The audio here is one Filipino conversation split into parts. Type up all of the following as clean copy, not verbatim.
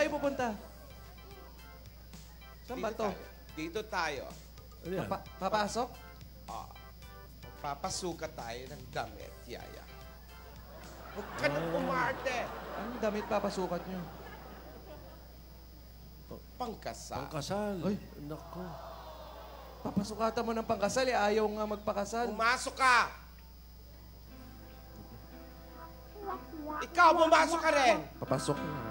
kayo pupunta? Saan ba to? Dito tayo. Papasok? Papasukat tayo ng damit, Yaya. Huwag ka nang umarte. Anong damit papasukat nyo? Pangkasal. Pangkasal. Ay. Nako. Papasukatan mo ng pangkasal, ayaw nga magpakasal. Pumasok ka! Ikaw, pumasok ka rin! Papasok na.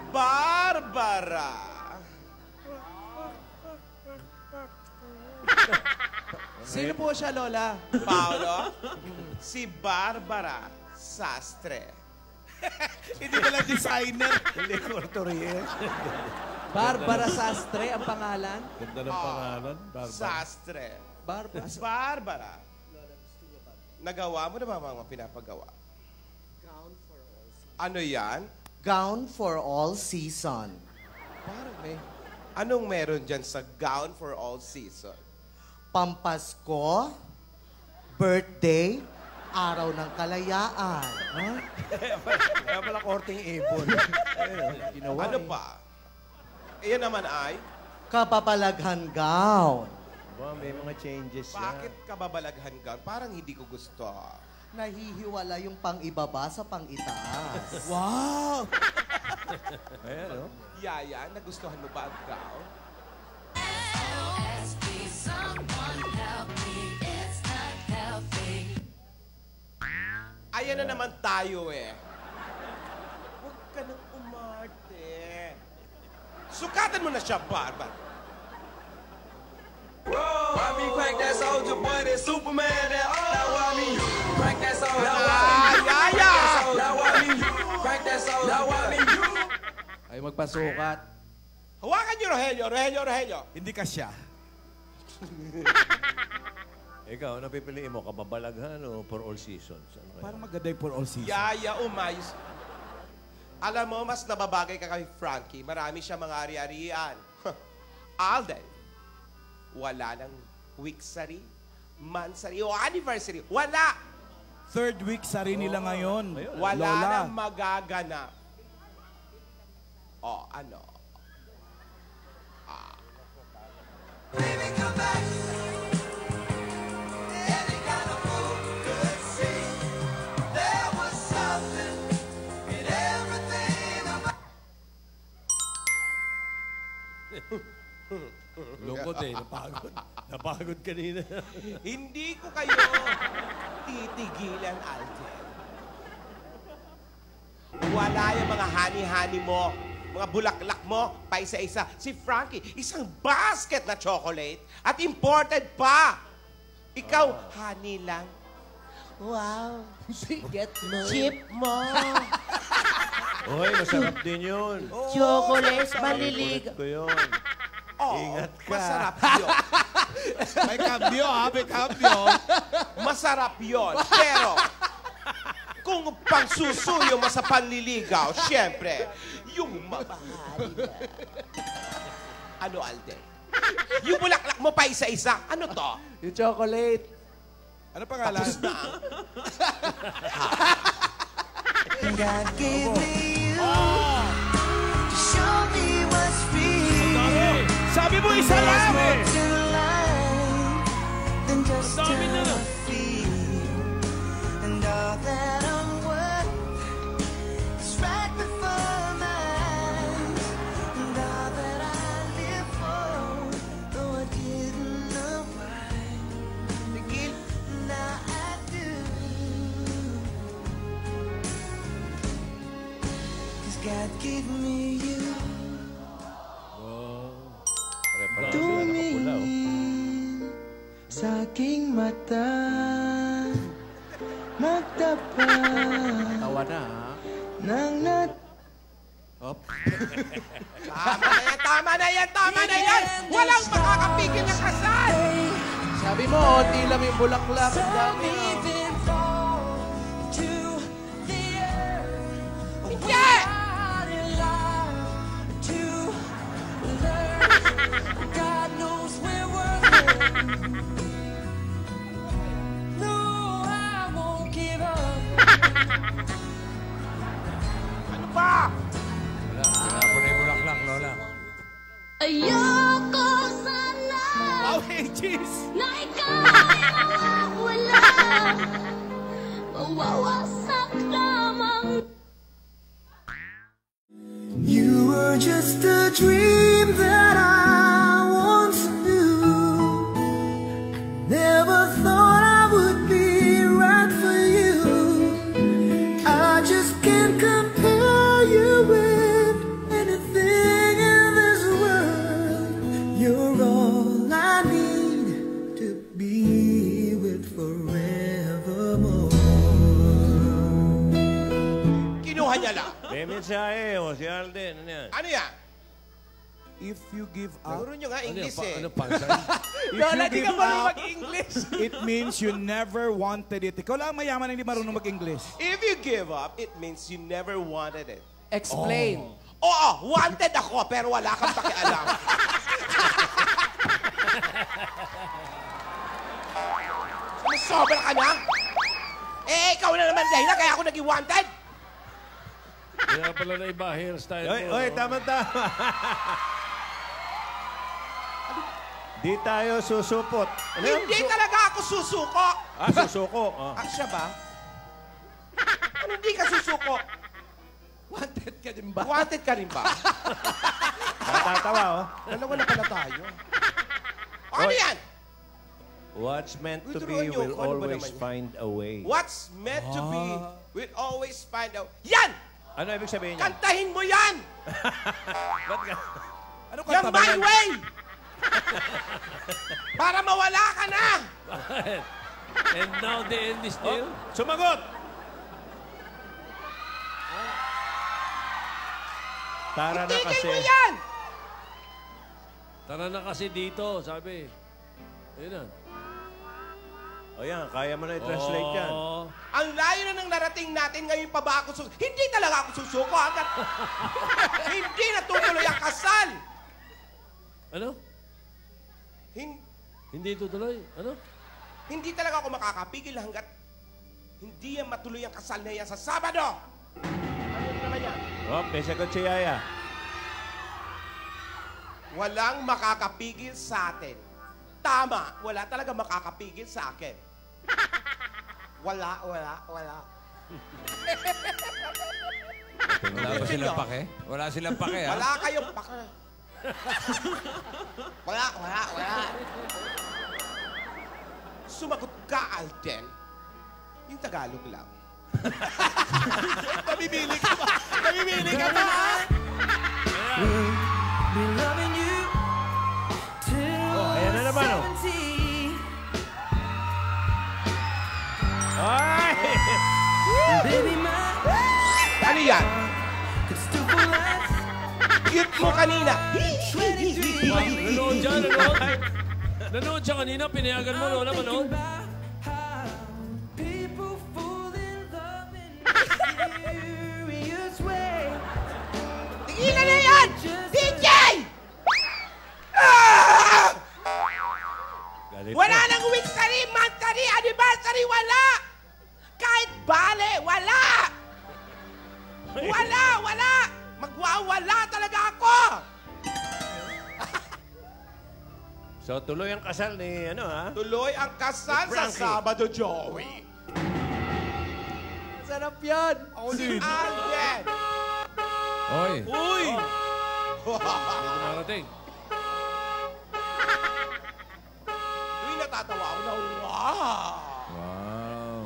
Barbara! Sino po siya, Lola? Paolo, si Barbara Sastre. Hindi pala designer. Hindi, Courtorier. Barbara Sastre ang pangalan? Ganda ng pangalan. Barbara. Sastre. Barbara. Nagawa mo na ba mga pinapagawa? Ano yan? Gown for all season. Parang may... Anong meron dyan sa gown for all season? Pampasko, birthday, araw ng kalayaan. Huh? Kaya pala korting ibon. Ginawa Ano pa? Iyan naman ay, Kapabalaghan gown. Ba, may mga changes bakit kababalaghan gown? Parang hindi ko gusto. Nahihiwala yung pang-ibaba sa pang-itaas. Wow! Ayan, oh. Yaya, nagustuhan mo ba ang gown? Ayan na naman tayo eh. Huwag ka nang umarte. Sukatan mo na siya, Barbara. I mean, crack that soldier boy, that Superman, that now I mean, crack that soldier, Yaya! now I mean, crack that soldier, now I mean, Ay, magpasukat. Hawakan niyo, Rogelio. Hindi ka siya. Ikaw, napipiliin mo, kababalaghan o for all seasons? Ano kaya? Parang maganda yung for all season. Yaya, umayos. Alam mo, mas nababagay ka kay Frankie. Marami siya mga ari-arian. Alden, wala nang week-sari, month-sari, o anniversary. Wala! Third week sa rin nila ngayon. Wala Lola. nang magaganap. O, ano? baby, come back. Any kind of fool could see there was something in everything about. Lungkot eh, napagod. Napagod kanina. Hindi ko kayo titigilan, Alden. Wala yung mga hani-hani mo, mga bulaklak mo, pa isa-isa. Si Frankie, isang basket na chocolate at imported pa. Ikaw, honey lang. Wow. Get mo. Chip mo. Hoy, masarap din yun. Chocolate, malilig. Favorite ko yun. Oh, Ingat ka. masarap yun. May kambyo, ha? May kambyo. Masarap yun. Pero, kung pangsusuyo mo sa panliligaw, syempre, yung mamahali na. Ano, Alden? Yung bulaklak mo pa isa-isa, ano to? Yung chocolate. Ano pangalan? God gave me you to show me what's real. Sabi mo isa lang eh! To life than just how I feel. And all that I'm worth is right before my eyes. And all that I live for, though I didn't know why. Now I do. 'Cause God gave me you. Pare-pareho sila nakapula, oh. Sa aking mata magtapat Tawa na, ha? ng nat... Hop. Tama na yan! Walang makakapigil ng kasal! Sabi mo, onti lang yung bulaklak. Ang dami, ha? God knows we're worth it. No, I won't give up. Ayoko sana Wow, cheese! na ikaw ay mawawala. Mawawasak lamang. You were just a dream that I once knew. Never thought I would be right for you. I just can't compare you with anything in this world. You're all I need to be with forevermore. Kinuha niya lang. May mensahe o si Alden. Ano yan? Ano yan? If you give up, Turo nyo nga English Ano eh. pansan? if Lola, you di give ka marunong up, mag-English. it means you never wanted it. Ikaw lang ang mayaman na hindi marunong mag-English. If you give up, it means you never wanted it. Explain. Oo, wanted ako, pero wala kang pakialam. Sobra ka na? Eh, ikaw na naman dahilan, kaya ako naging wanted. Kaya pala na iba hairstyle mo. Oy, tama-tama. Di tayo susupot. Ano? Hindi talaga ako susuko. Susuko. Ah, siya ba? Ano hindi ka susuko? Wanted ka din ba? Wanted ka rin ba? Natatawa, oh. Dalawa na pala tayo. Ano yan? What's meant to Tuturuan be niyo will ako, ano ba always naman yun? find a way. What's meant to be will always find out. Yan! Ano ibig sabihin niya? Kantahin mo yan! Ano Yan kanta ba my yan? way! Para mawala ka na! And now the end is still. Sumagot! Tara na Itigil kasi. mo yan! Tara na kasi dito, sabi. Ayun na. O yan, kaya mo na i-translate yan. Oo. Ang layo na ng narating natin, ngayon pa ba ako susuko? Hindi talaga ako susuko hanggat hindi natutuloy ang kasal! Ano? Hindi tutuloy? Ano? Hindi talaga ako makakapigil hanggat hindi yan matuloy ang kasal na yan sa Sabado! Ano naman yan? Oh, may sagot si Yaya. Walang makakapigil sa atin. Tama, wala talaga makakapigil sa akin. Wala. Wala ba silang pake? Wala silang pake, ha? Wala kayong baka. Wala. Sumagot ka, Alden. Yung Tagalog lang. Mamimili ka ba? Mamimili ka ba? Be loving you till Ayan na naman, oh. 70. Ay! Baby, my Ano yan? could still for life. Cute mo kanina. Nanood dyan, nanood. Nanood siya kanina, pinayagan mo, Lola, manood. About how people fall in love in mysterious way. Tigilan na yan! DJ! Ah! Galit Wala na. nang weekly, monthly, anniversary, wala! Kahit bale, wala! Wala! Magwawala talaga ako! So, tuloy ang kasal ni, ano, ha? Tuloy ang kasal Ni sa Frankie. Sabado, Joey. Sarap yan! Si Alden. Oy! Uy! Hindi dumarating. Uy, natatawa ako na, wow! Wow!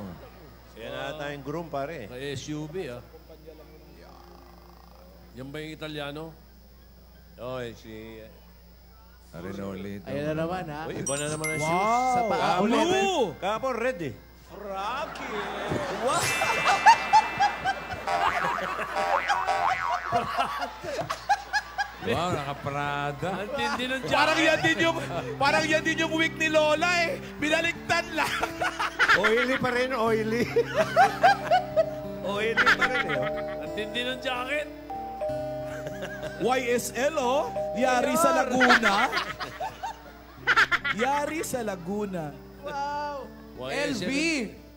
Siya na tayong groom, pare. Naka-SUV, ah. Yan ba yung Italiano? Oy, si... Arinoli. Ayun na naman, ha? Uy, iba na naman ang shoes. Wow! Sa paa Blue! ulit. Kahapon, red eh. Frankie! Wow, nakaprada. Ang tindi ng Parang yan din yung week ni Lola eh. Binaligtan lang. Oily pa rin, oily. Oily pa rin eh. Ang tindi ng jacket. YSL, oh. Yari sa Laguna. Yari sa Laguna. LV!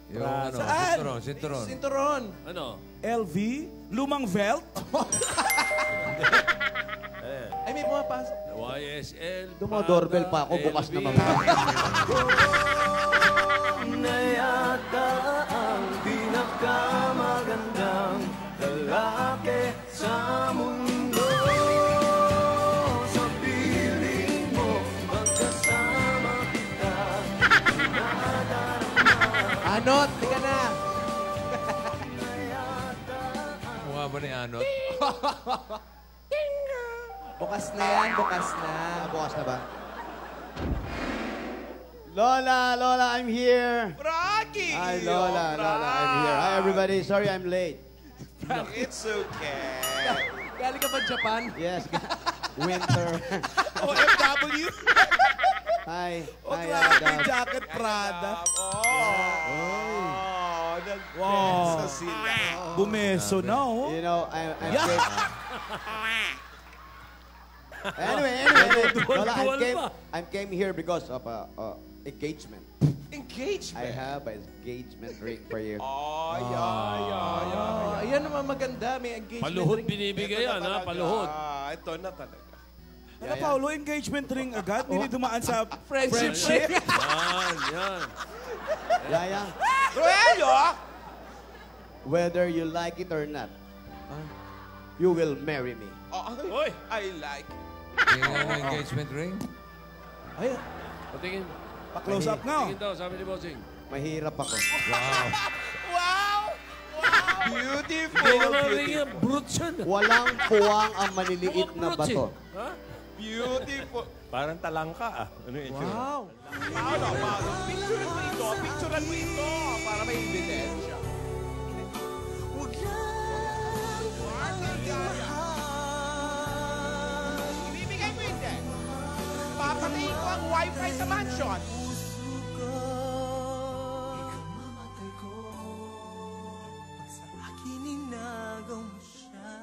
Yung ano, Saan? sinturon. Sinturon. Ano? LV? Lumang Velt? Ay, may pumapasok. YSL. Dumo-doorbell pa ako, bukas na mga. Na yata ang pinakamagandang lalaki sa mundo. Sa piling mo, magkasama kita. Anot, tika na. Mukha ba ni Anot? Bukas na yan, bukas na. Bukas na ba? Lola, I'm here. Rocky! Hi, Lola, I'm here. Hi, everybody. Sorry I'm late. It's okay. Galing ka ba Japan? Yes, winter. OFW. Hi. O, Hi, grabe, Adam. jacket Prada. Wow. Sa sila. Bumeso na, oh. You know, I'm Anyway, Lola, I came here because of engagement. Engagement? I have an engagement ring for you. Ayan naman maganda, may engagement Paluhod ring. binibigay yan, ha? Paluhod. Ito na talaga. Ano, Paolo, engagement ring agad? Hindi dumaan sa Friendship ring. Yan. Yaya, Roelio! whether you like it or not, you will marry me. Oy! I like. Tingnan ng engagement ring. Ay, Patingin. pa-close up nga. Tingin daw, sabi ni Bossing. Mahirap ako. Beautiful. Hindi naman rin Beautiful. yan. Brute yan. Walang puwang ang maliliit na Brute bato. Ha? Beautiful. Parang talangka ah. Ano yung itsura? wow. Paolo. Picturean mo ito. Picturean mo ito. Para may ebidensya. Huwag lang Ibibigay mo hindi. Papatayin ko ang wifi sa mansion. puso ko. Ikamamatay ko. Pag sa akin inagaw mo siya.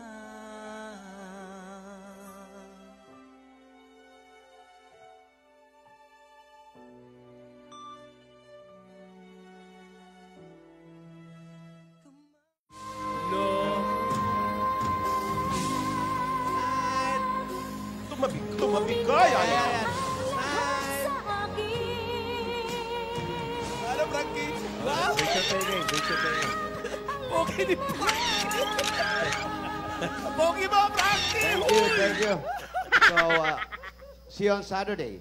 No. Tumabi ka. Yan. Sa akin. Ano, Frankie? Picture taking, picture taking. Okay ni Frankie. Pogi mo, Frankie! Thank you. So, see you on Saturday.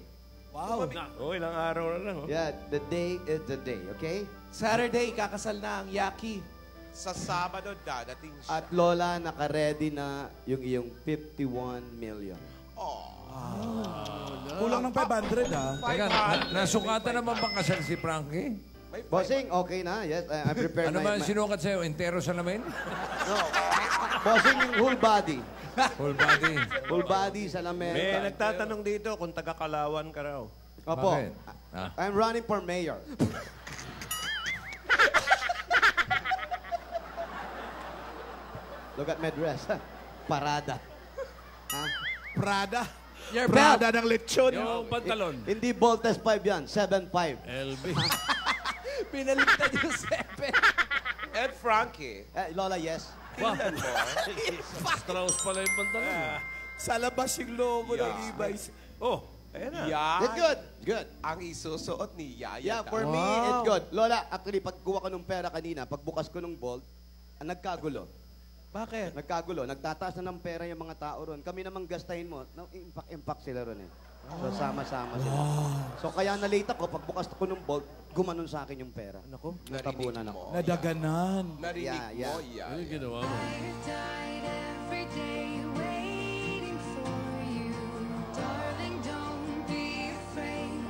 Wow. Oh, ilang araw na lang. Oh. Yeah, the day is the day, okay? Saturday, kakasal na ang Yaki. Sa Sabado, dadating siya. At Lola, naka-ready na yung iyong 51 million. Kulang ng 500, ha? Teka, nasukatan naman bang kasal si Frankie? Bossing, okay na. Yes, I prepared Ano ba my... ang sinukat sa'yo? Entero sa lamin? No. Bossing yung whole body. Whole body. Whole body sa lamin. May nagtatanong dito kung taga-Kalawan ka raw. Opo. Bakit? I'm running for mayor. Look at my dress. Parada. Ha? Prada. Your Prada ng lechon. Yung pantalon. Hindi Voltes 5 yan. 7.5. LB. Pinaligtad yung sepe. And Frankie, Lola, yes. tingnan mo. Strauss pala yung pantalon. Sa labas yung logo ng Levi's. Oh, ayan na. Yan. It's good. Good. Ang isusuot ni Yaya. Yeah, for me, it's good. Lola, actually, pagkuha ko ng pera kanina, pagbukas ko ng vault, nagkagulo. Bakit? Nagkagulo. Nagtataas na ng pera yung mga tao ron. Kami naman gastahin mo. Impact sila ron eh. So, sama-sama sila. So, kaya na-late ako. Pagbukas ko ng vault, gumanon sa akin yung pera. Naku. Natabunan ako. Nadaganan. Narinig Yeah, mo, Ano Yaya. yung ginawa mo? Died every day waiting for you. Darling, don't be afraid.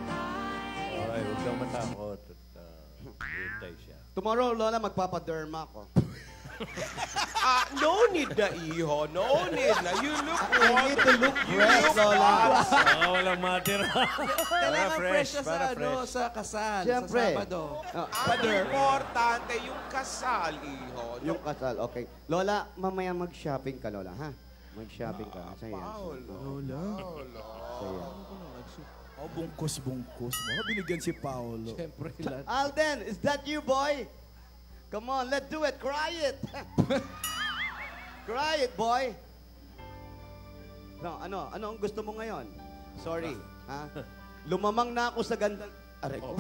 Okay, huwag kang matakot. At hintay siya. Tomorrow, Lola, magpapaderma ako. No need na, iho. No need na. You look I need to look fresh, Lola. Baka walang matira. Kailangan fresh siya sa, para ano, sa kasal, Siyempre. sa Sabado. Ang importante yung kasal, iho. Yung kasal, okay. Lola, mamaya mag-shopping ka, Lola, ha? Mag-shopping ka. Saya. Saya. Oh, bungkus-bungkus mo. Binigyan si Paolo. Siyempre, lahat. Alden, is that you, boy? Come on, let's do it. Cry it. Cry it, boy. No, ano ang gusto mo ngayon? Sorry, ha? Lumamang na ako sa ganda... Aray ko.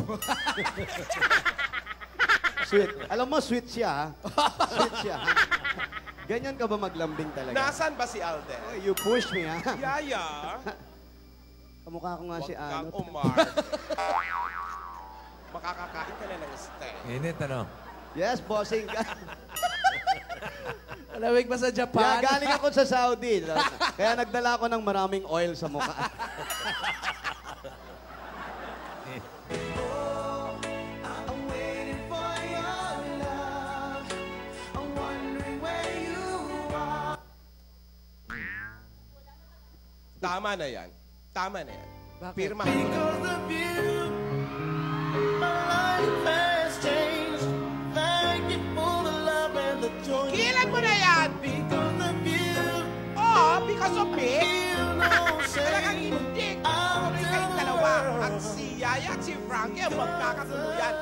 Sweet. Alam mo, sweet siya, ha? Sweet siya, ha? Ganyan ka ba maglambing talaga? Nasaan ba si Alden? Oh, you push me, ha? Yaya, Kamukha ko nga huwag si kang Ano. umar. Makakakain ka na ng steak. Init, ano? Yes, bossing. Malamig ba sa Kaya Japan? galing ako sa Saudi. Kaya nagdala ako ng maraming oil sa mukha. I'm waiting for your love. I'm wondering where you are. Tama na yan. Tama na yan. Bakit? Pirmahan mo na. Because of you, my life has changed. Thank you for the love and the joy. Kilan mo na yan! Because of you, Oh, because of me? feel no Talagang shame. hindi. Tuloy kayong dalawa. At si Yaya at si Frankie ang magkakatuluyan.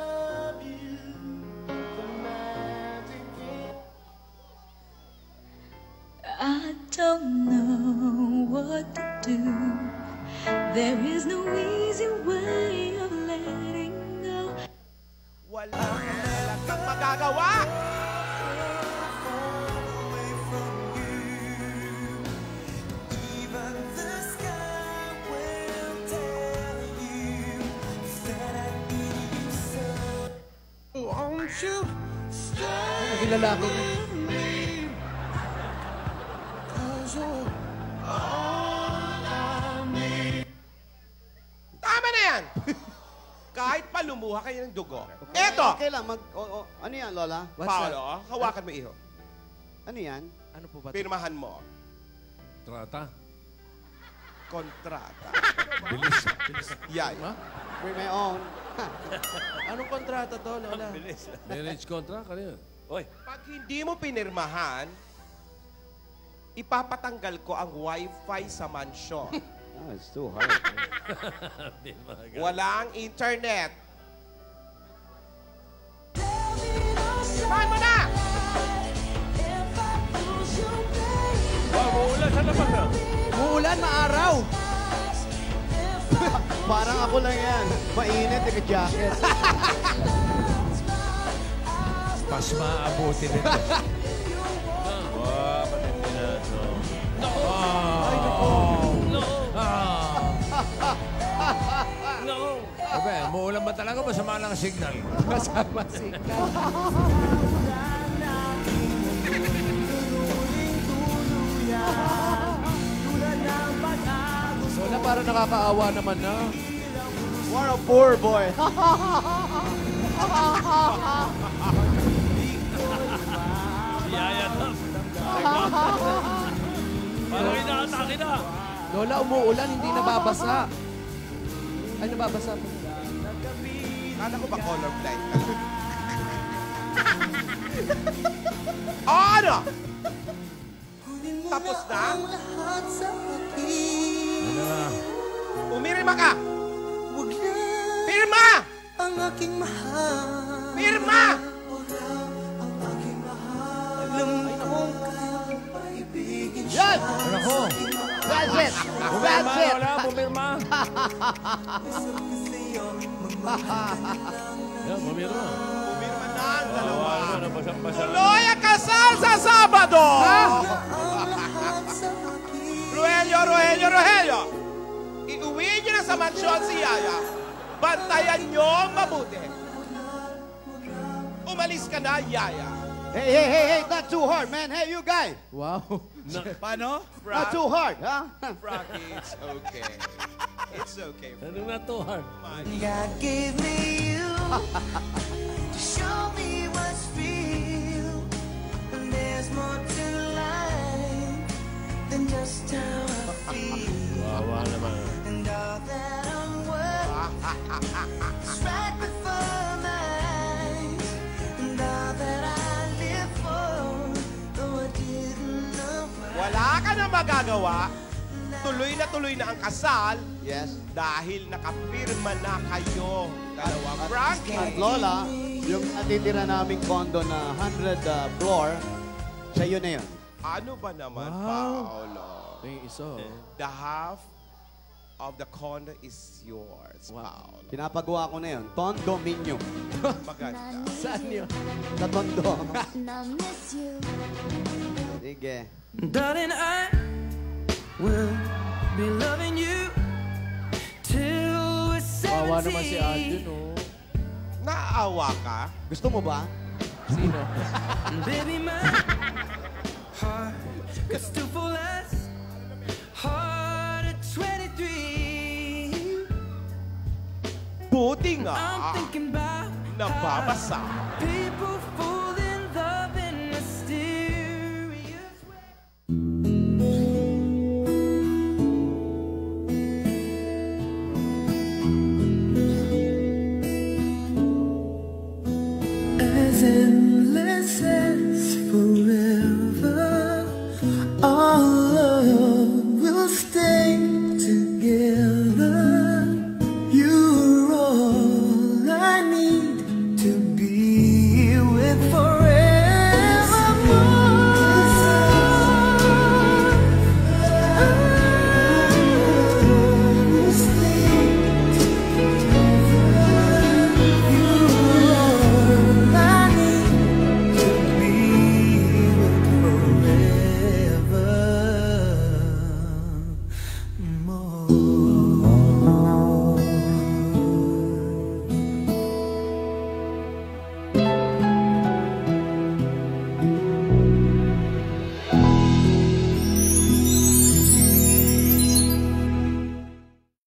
I don't know what to do. There is no easy way of letting go. Wala kang magagawa. Even the sky will tell you that I need you so. Won't you stay Naging lalaki na. with me? 'Cause you're all I need. Tama na yan. Kahit pa lumuha kayo ng dugo. Eto! Okay lang. Ano yan, Lola? What's Paolo, hawakan mo iho. Ano yan? Ano po ba? Pirmahan mo. Trata. Kontrata. Bilis. Yaya. Bring my own. Anong kontrata to, Lola? Marriage contract, ano yun? Oy. Pag hindi mo pinirmahan, ipapatanggal ko ang wifi sa mansyon. Oh, it's too hard. Walang internet. Pirmahan mo na! Wow, maulan sa labas na. Muulan, maaraw. Parang ako lang yan. Mainit, jacket. Pas maaabuti nito. Wow, matindi na. No. Ay, naku. No. No. Sabi, muulan ba talaga? Masama lang ang signal. Kasama signal. Lola, parang nakakaawa naman na. What a poor boy. Yaya na. Parang inaatake na. Lola, umuulan, hindi nababasa. Ay, nababasa po. Kala ko ba colorblind ka? Ano? Tapos na? Lahat sa akin. Ano na? Umirima ka! Huwag na Pirma! ang aking mahal. Pirma! Wala ang aking mahal. Alam mong kaya paibigin Yan! siya. Ano ko? That's it! Bumirma, That's it! Lola, bumirma. Yan, mamira. Umirima na ang dalawa. Wow, nabasang-basa. Tuloy ang kasal sa Sabado! Ang lahat sa akin. Rogelio! Iuwi niyo na sa mansyon si Yaya. Bantayan niyo mabuti. Umalis ka na, Yaya. Hey, not too hard, man. Hey, you guys. Wow. Paano? Not too hard, huh? Frankie, it's okay. It's okay. Anong natuhan? God gave me you to show me what's real. And there's more to life than just how I feel. Wawa naman. And all that I'm worth is right before my eyes. And all that I live for, though I didn't know why. Wala ka na magagawa. Tuloy na ang kasal Yes. dahil nakapirma na kayo. Dalawang Frankie. At Lola, yung natitira naming condo na 100 floor, sa'yo na yun. Ano ba naman, Paolo? Ito yung isa. oh. The half of the condo is yours, Paolo. Pinapagawa ko na yun. Condominium. Maganda. Saan yun? Sa tondo. Now miss you. Sige. Darling, I will be loving you till we're 17. Wawa naman si Alden, oh. Naaawa ka? Gusto mo ba? Sino? Baby, my heart could still fall as hard at 23. Buti nga. I'm thinking about Nababasa. people